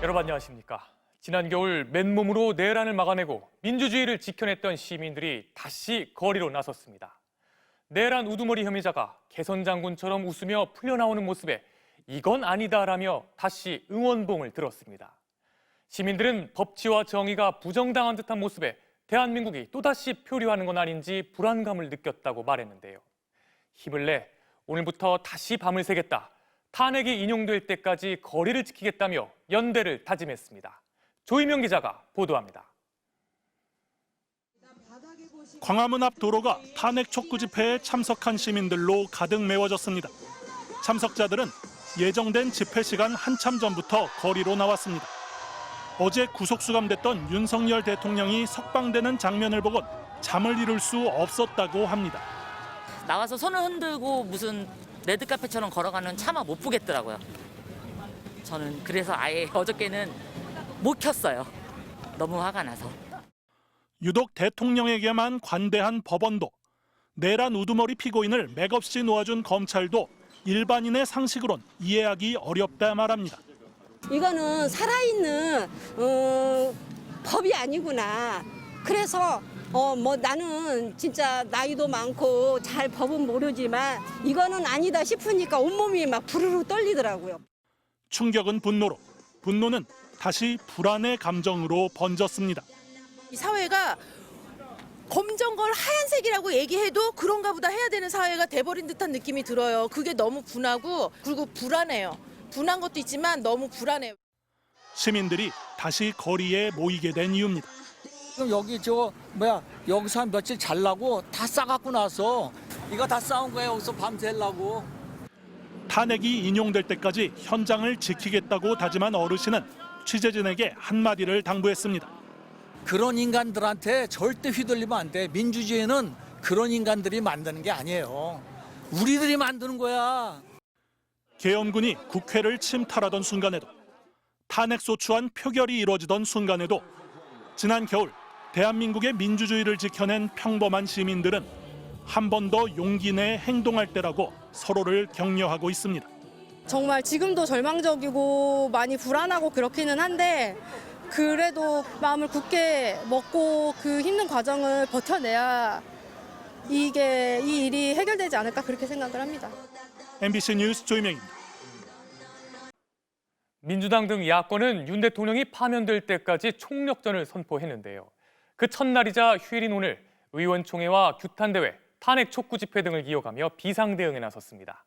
여러분 안녕하십니까. 지난 겨울 맨몸으로 내란을 막아내고 민주주의를 지켜냈던 시민들이 다시 거리로 나섰습니다. 내란 우두머리 혐의자가 개선 장군처럼 웃으며 풀려나오는 모습에 이건 아니다라며 다시 응원봉을 들었습니다. 시민들은 법치와 정의가 부정당한 듯한 모습에 대한민국이 또다시 표류하는 건 아닌지 불안감을 느꼈다고 말했는데요. 힘을 내 오늘부터 다시 밤을 새겠다. 탄핵이 인용될 때까지 거리를 지키겠다며 연대를 다짐했습니다. 조희명 기자가 보도합니다. 광화문 앞 도로가 탄핵 촉구 집회에 참석한 시민들로 가득 메워졌습니다. 참석자들은 예정된 집회 시간 한참 전부터 거리로 나왔습니다. 어제 구속 수감됐던 윤석열 대통령이 석방되는 장면을 보곤 잠을 이룰 수 없었다고 합니다. 나와서 손을 흔들고 무슨 레드카펫처럼 걸어가는 차마 못 보겠더라고요. 저는 그래서 아예 어저께는 못 켰어요. 너무 화가 나서. 유독 대통령에게만 관대한 법원도, 내란 우두머리 피고인을 맥없이 놓아준 검찰도 일반인의 상식으론 이해하기 어렵다 말합니다. 이거는 살아있는 법이 아니구나. 그래서 나는 진짜 나이도 많고 잘 법은 모르지만 이거는 아니다 싶으니까 온몸이 막 부르르 떨리더라고요. 충격은 분노로, 분노는 다시 불안의 감정으로 번졌습니다. 이 사회가 검정걸 하얀색이라고 얘기해도 그런가 보다 해야 되는 사회가 돼버린 듯한 느낌이 들어요. 그게 너무 분하고 그리고 불안해요. 분한 것도 있지만 너무 불안해요. 시민들이 다시 거리에 모이게 된 이유입니다. 지금 여기 여기서 한 며칠 잘라고 다 싸갖고 나서 이거 다 싸운 거예요. 여기서 밤새려고. 탄핵이 인용될 때까지 현장을 지키겠다고 다짐한 어르신은 취재진에게 한마디를 당부했습니다. 그런 인간들한테 절대 휘둘리면 안 돼. 민주주의는 그런 인간들이 만드는 게 아니에요. 우리들이 만드는 거야. 계엄군이 국회를 침탈하던 순간에도, 탄핵 소추안 표결이 이루어지던 순간에도 지난 겨울 대한민국의 민주주의를 지켜낸 평범한 시민들은 한 번 더 용기 내 행동할 때라고 서로를 격려하고 있습니다. 정말 지금도 절망적이고 많이 불안하고 그렇기는 한데 그래도 마음을 굳게 먹고 그 힘든 과정을 버텨내야 이 일이 해결되지 않을까 그렇게 생각을 합니다. MBC 뉴스 조희명입니다. 민주당 등 야권은 윤 대통령이 파면될 때까지 총력전을 선포했는데요. 그 첫날이자 휴일인 오늘 의원총회와 규탄대회, 탄핵 촉구 집회 등을 이어가며 비상대응에 나섰습니다.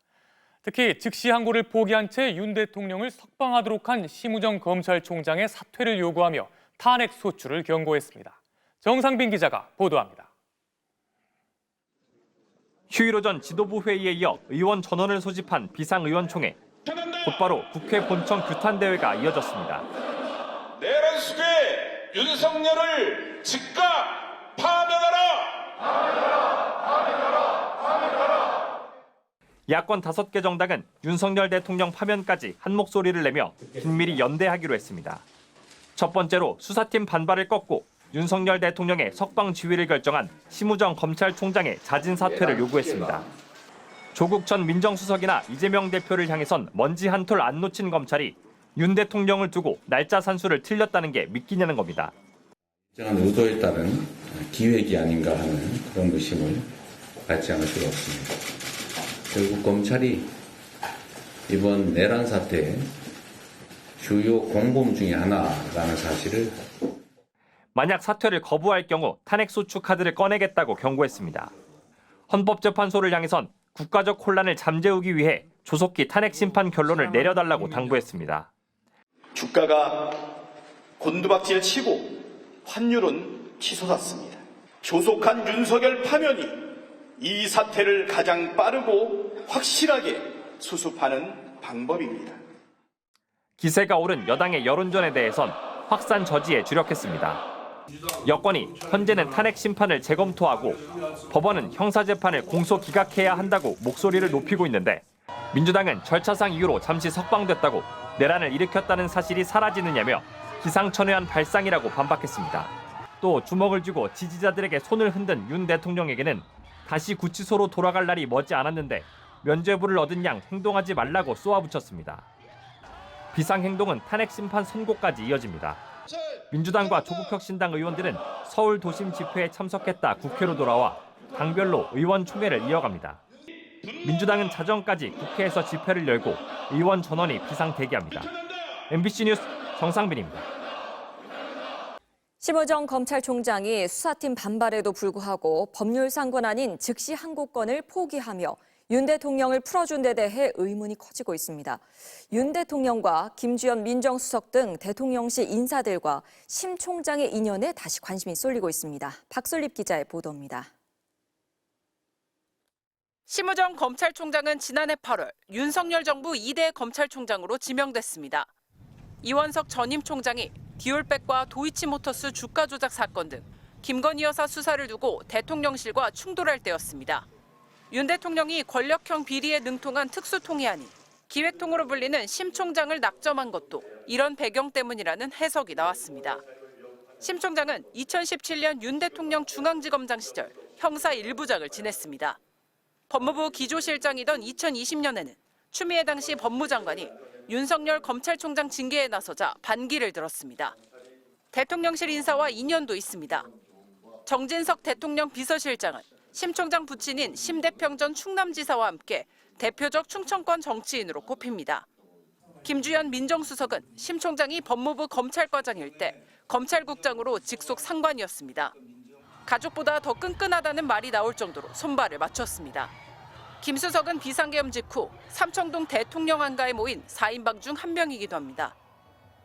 특히 즉시 항고를 포기한 채 윤 대통령을 석방하도록 한 심우정 검찰총장의 사퇴를 요구하며 탄핵 소추를 경고했습니다. 정상빈 기자가 보도합니다. 휴일 오전 지도부 회의에 이어 의원 전원을 소집한 비상의원총회. 곧바로 국회 본청 규탄대회가 이어졌습니다. 내란 속에 윤석열을 즉각 파면하라! 야권 5개 정당은 윤석열 대통령 파면까지 한 목소리를 내며 긴밀히 연대하기로 했습니다. 첫 번째로 수사팀 반발을 꺾고 윤석열 대통령의 석방 지휘를 결정한 심우정 검찰총장의 자진 사퇴를 요구했습니다. 조국 전 민정수석이나 이재명 대표를 향해선 먼지 한 톨 안 놓친 검찰이 윤 대통령을 두고 날짜 산수를 틀렸다는 게 믿기냐는 겁니다. 정한 의도에 따른 기획이 아닌가 하는 그런 의심을 갖지 않을 수가 없습니다. 결국 검찰이 이번 내란 사태의 주요 공범 중에 하나라는 사실을 만약 사퇴를 거부할 경우 탄핵소추 카드를 꺼내겠다고 경고했습니다. 헌법재판소를 향해선 국가적 혼란을 잠재우기 위해 조속히 탄핵 심판 결론을 내려달라고 당부했습니다. 주가가 곤두박질 치고 환율은 치솟았습니다. 조속한 윤석열 파면이 이 사태를 가장 빠르고 확실하게 수습하는 방법입니다. 기세가 오른 여당의 여론전에 대해선 확산 저지에 주력했습니다. 여권이 현재는 탄핵 심판을 재검토하고 법원은 형사재판을 공소 기각해야 한다고 목소리를 높이고 있는데 민주당은 절차상 이유로 잠시 석방됐다고 내란을 일으켰다는 사실이 사라지느냐며 기상천외한 발상이라고 반박했습니다. 또 주먹을 쥐고 지지자들에게 손을 흔든 윤 대통령에게는 다시 구치소로 돌아갈 날이 머지 않았는데 면죄부를 얻은 양 행동하지 말라고 쏘아붙였습니다. 비상행동은 탄핵 심판 선고까지 이어집니다. 민주당과 조국혁신당 의원들은 서울 도심 집회에 참석했다 국회로 돌아와 당별로 의원 총회를 이어갑니다. 민주당은 자정까지 국회에서 집회를 열고 의원 전원이 비상 대기합니다. MBC 뉴스 정상빈입니다. 심우정 검찰총장이 수사팀 반발에도 불구하고 법률상관안인 즉시 항고권을 포기하며 윤 대통령을 풀어준 데 대해 의문이 커지고 있습니다. 윤 대통령과 김주현 민정수석 등 대통령실 인사들과 심 총장의 인연에 다시 관심이 쏠리고 있습니다. 박솔립 기자의 보도입니다. 심우정 검찰총장은 지난해 8월 윤석열 정부 2대 검찰총장으로 지명됐습니다. 이원석 전임 총장이 디올백과 도이치모터스 주가 조작 사건 등 김건희 여사 수사를 두고 대통령실과 충돌할 때였습니다. 윤 대통령이 권력형 비리에 능통한 특수통이하니 기획통으로 불리는 심 총장을 낙점한 것도 이런 배경 때문이라는 해석이 나왔습니다. 심 총장은 2017년 윤 대통령 중앙지검장 시절 형사 1부장을 지냈습니다. 법무부 기조실장이던 2020년에는 추미애 당시 법무장관이 윤석열 검찰총장 징계에 나서자 반기를 들었습니다. 대통령실 인사와 인연도 있습니다. 정진석 대통령 비서실장은 심 총장 부친인 심대평 전 충남지사와 함께 대표적 충청권 정치인으로 꼽힙니다. 김주현 민정수석은 심 총장이 법무부 검찰과장일 때 검찰국장으로 직속 상관이었습니다. 가족보다 더 끈끈하다는 말이 나올 정도로 손발을 맞췄습니다. 김 수석은 비상계엄 직후 삼청동 대통령 한가에 모인 4인방 중 한 명이기도 합니다.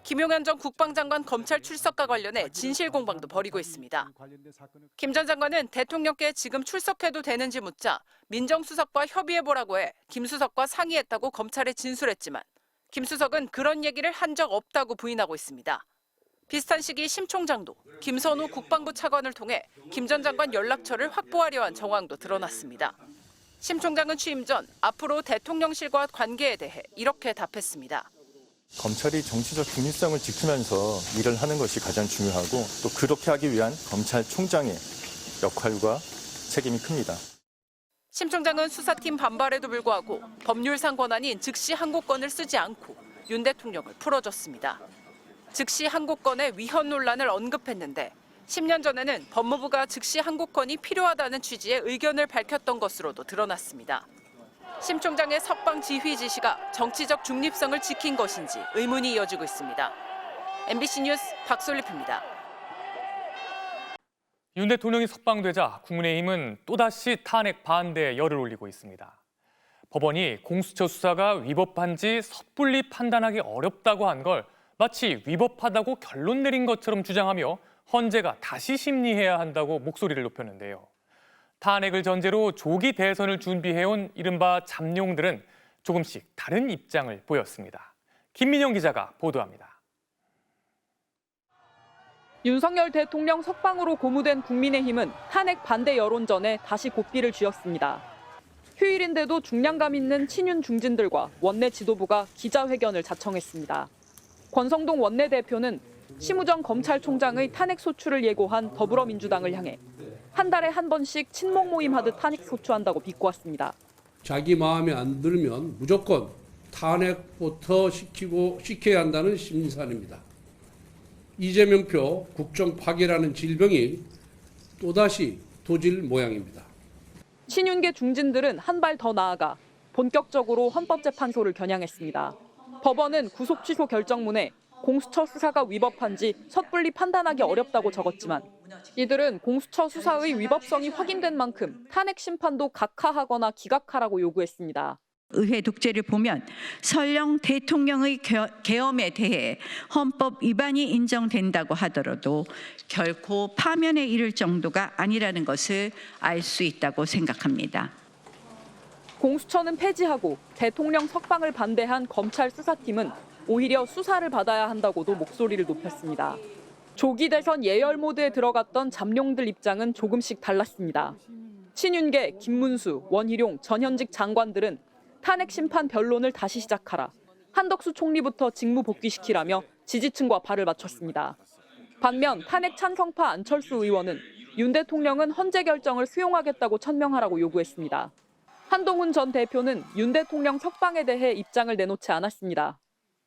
김용현 전 국방장관 검찰 출석과 관련해 진실 공방도 벌이고 있습니다. 김 전 장관은 대통령께 지금 출석해도 되는지 묻자 민정수석과 협의해보라고 해 김 수석과 상의했다고 검찰에 진술했지만 김 수석은 그런 얘기를 한 적 없다고 부인하고 있습니다. 비슷한 시기 심 총장도 김선호 국방부 차관을 통해 김 전 장관 연락처를 확보하려 한 정황도 드러났습니다. 심 총장은 취임 전 앞으로 대통령실과 관계에 대해 이렇게 답했습니다. 검찰이 정치적 중립성을 지키면서 일을 하는 것이 가장 중요하고 또 그렇게 하기 위한 검찰총장의 역할과 책임이 큽니다. 심 총장은 수사팀 반발에도 불구하고 법률상 권한인 즉시 항고권을 쓰지 않고 윤 대통령을 풀어줬습니다. 즉시 항고권의 위헌 논란을 언급했는데 10년 전에는 법무부가 즉시 항고권이 필요하다는 취지의 의견을 밝혔던 것으로도 드러났습니다. 심 총장의 석방 지휘 지시가 정치적 중립성을 지킨 것인지 의문이 이어지고 있습니다. MBC 뉴스 박솔립입니다. 윤 대통령이 석방되자 국민의힘은 또다시 탄핵 반대에 열을 올리고 있습니다. 법원이 공수처 수사가 위법한지 섣불리 판단하기 어렵다고 한 걸 마치 위법하다고 결론 내린 것처럼 주장하며 헌재가 다시 심리해야 한다고 목소리를 높였는데요. 탄핵을 전제로 조기 대선을 준비해온 이른바 잠룡들은 조금씩 다른 입장을 보였습니다. 김민영 기자가 보도합니다. 윤석열 대통령 석방으로 고무된 국민의힘은 탄핵 반대 여론전에 다시 고삐를 쥐었습니다. 휴일인데도 중량감 있는 친윤 중진들과 원내 지도부가 기자회견을 자청했습니다. 권성동 원내대표는 심우정 검찰총장의 탄핵 소추를 예고한 더불어민주당을 향해 한 달에 한 번씩 친목 모임 하듯 탄핵 소추한다고 비꼬았습니다. 자기 마음에 안 들면 무조건 탄핵부터 시켜야 한다는 심산입니다. 이재명표 국정 파괴라는 질병이 또다시 도질 모양입니다. 친윤계 중진들은 한 발 더 나아가 본격적으로 헌법재판소를 겨냥했습니다. 법원은 구속 취소 결정문에 공수처 수사가 위법한지 섣불리 판단하기 어렵다고 적었지만 이들은 공수처 수사의 위법성이 확인된 만큼 탄핵 심판도 각하하거나 기각하라고 요구했습니다. 의회 독재를 보면 설령 대통령의 계엄에 대해 헌법 위반이 인정된다고 하더라도 결코 파면에 이를 정도가 아니라는 것을 알 수 있다고 생각합니다. 공수처는 폐지하고 대통령 석방을 반대한 검찰 수사팀은 오히려 수사를 받아야 한다고도 목소리를 높였습니다. 조기 대선 예열 모드에 들어갔던 잠룡들 입장은 조금씩 달랐습니다. 친윤계 김문수, 원희룡, 전현직 장관들은 탄핵 심판 변론을 다시 시작하라, 한덕수 총리부터 직무 복귀시키라며 지지층과 발을 맞췄습니다. 반면 탄핵 찬성파 안철수 의원은 윤 대통령은 헌재 결정을 수용하겠다고 천명하라고 요구했습니다. 한동훈 전 대표는 윤 대통령 석방에 대해 입장을 내놓지 않았습니다.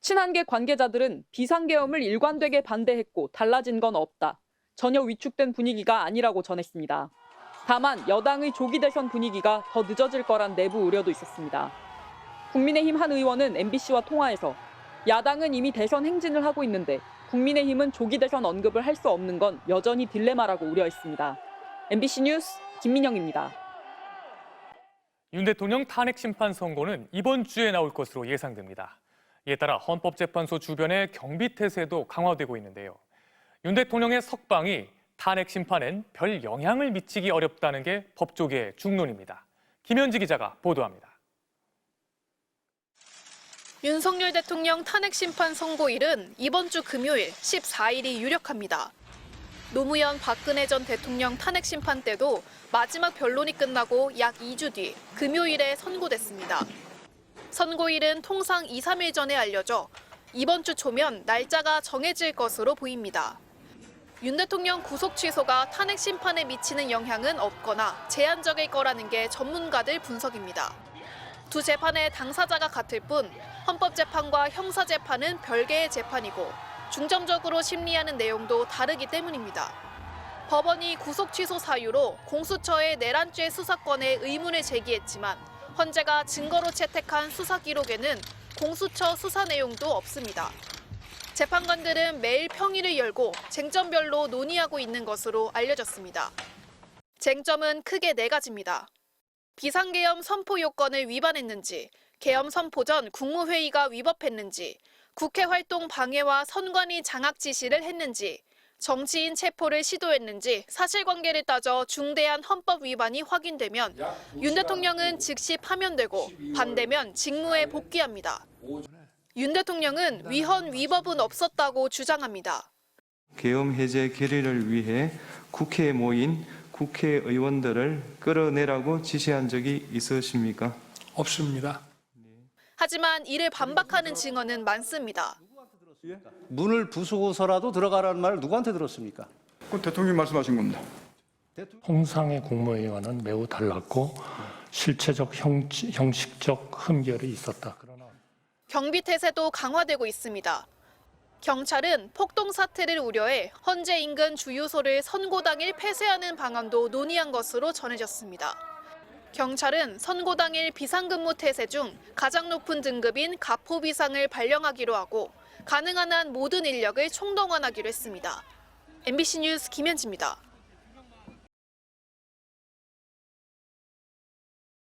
친한계 관계자들은 비상계엄을 일관되게 반대했고 달라진 건 없다. 전혀 위축된 분위기가 아니라고 전했습니다. 다만 여당의 조기 대선 분위기가 더 늦어질 거란 내부 우려도 있었습니다. 국민의힘 한 의원은 MBC와 통화에서 야당은 이미 대선 행진을 하고 있는데 국민의힘은 조기 대선 언급을 할 수 없는 건 여전히 딜레마라고 우려했습니다. MBC 뉴스 김민영입니다. 윤 대통령 탄핵 심판 선고는 이번 주에 나올 것으로 예상됩니다. 이에 따라 헌법재판소 주변의 경비 태세도 강화되고 있는데요. 윤 대통령의 석방이 탄핵 심판엔 별 영향을 미치기 어렵다는 게 법조계의 중론입니다. 김현지 기자가 보도합니다. 윤석열 대통령 탄핵 심판 선고일은 이번 주 금요일 14일이 유력합니다. 노무현 박근혜 전 대통령 탄핵 심판 때도 마지막 변론이 끝나고 약 2주 뒤 금요일에 선고됐습니다. 선고일은 통상 2, 3일 전에 알려져 이번 주 초면 날짜가 정해질 것으로 보입니다. 윤 대통령 구속 취소가 탄핵 심판에 미치는 영향은 없거나 제한적일 거라는 게 전문가들 분석입니다. 두 재판의 당사자가 같을 뿐 헌법재판과 형사재판은 별개의 재판이고 중점적으로 심리하는 내용도 다르기 때문입니다. 법원이 구속 취소 사유로 공수처의 내란죄 수사권에 의문을 제기했지만 헌재가 증거로 채택한 수사 기록에는 공수처 수사 내용도 없습니다. 재판관들은 매일 평일을 열고 쟁점별로 논의하고 있는 것으로 알려졌습니다. 쟁점은 크게 4가지입니다. 비상계엄 선포 요건을 위반했는지, 계엄 선포 전 국무회의가 위법했는지, 국회 활동 방해와 선관위 장악 지시를 했는지, 정치인 체포를 시도했는지 사실관계를 따져 중대한 헌법 위반이 확인되면 윤 대통령은 즉시 파면되고 반대면 직무에 복귀합니다. 윤 대통령은 위헌 위법은 없었다고 주장합니다. 계엄 해제 결의를 위해 국회에 모인 국회의원들을 끌어내라고 지시한 적이 있으십니까? 없습니다. 하지만 이를 반박하는 증언은 많습니다. 문을 부수고서라도 들어가라는 말을 누구한테 들었습니까? 그건 대통령이 말씀하신 겁니다. 통상의 국무회의와는 매우 달랐고 실체적 형식적 흠결이 있었다. 그러나 경비 태세도 강화되고 있습니다. 경찰은 폭동 사태를 우려해 헌재 인근 주유소를 선고 당일 폐쇄하는 방안도 논의한 것으로 전해졌습니다. 경찰은 선고 당일 비상근무 태세 중 가장 높은 등급인 가포 비상을 발령하기로 하고 가능한 한 모든 인력을 총동원하기로 했습니다. MBC 뉴스 김현지입니다.